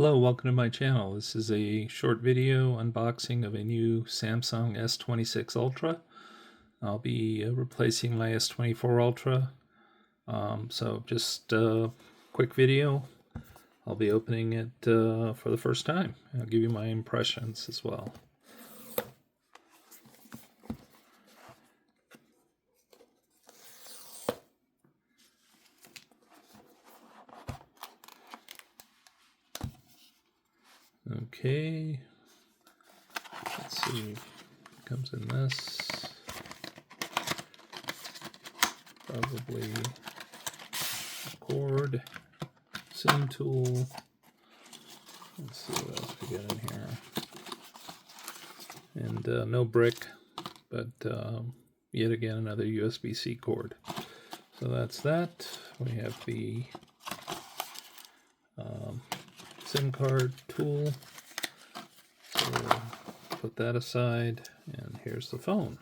Hello, welcome to my channel. This is a short video unboxing of a new Samsung S26 Ultra. I'll be replacing my S24 Ultra. So just a quick video. I'll be opening it for the first time. I'll give you my impressions as well. Okay, let's see, it comes in this, probably a cord, SIM tool, let's see what else we got in here, and no brick, but yet again another USB-C cord. So that's that. We have the SIM card tool, so we'll put that aside, and here's the phone.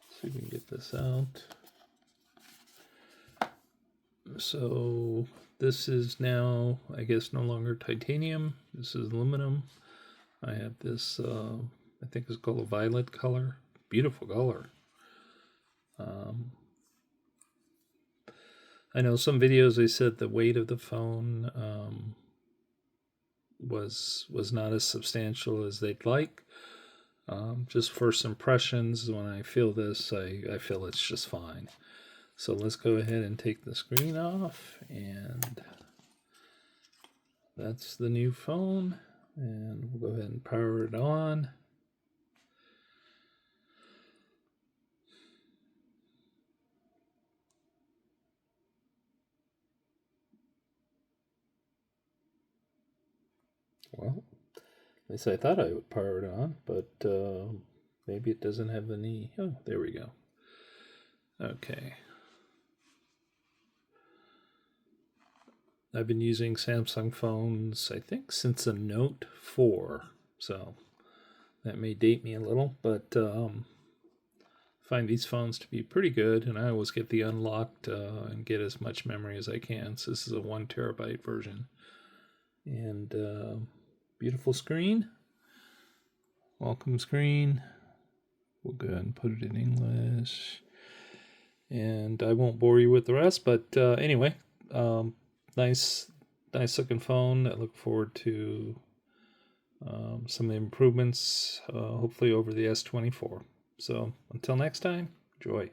See if we can get this out. So this is now, I guess, no longer titanium. This is aluminum. I have this, I think it's called a violet color. Beautiful color. I know some videos they said the weight of the phone was not as substantial as they'd like. Just first impressions, when I feel this, I feel it's just fine. So let's go ahead and take the screen off, and that's the new phone, and we'll go ahead and power it on. Well, at least I thought I would power it on, but maybe it doesn't have the knee. Oh, there we go. Okay. I've been using Samsung phones, I think, since the Note 4, so that may date me a little, but find these phones to be pretty good, and I always get the unlocked and get as much memory as I can. So this is a 1 terabyte version, and beautiful screen, welcome screen. We'll go ahead and put it in English, and I won't bore you with the rest, but anyway, nice looking phone. I look forward to some of the improvements, hopefully over the S24. So until next time, enjoy.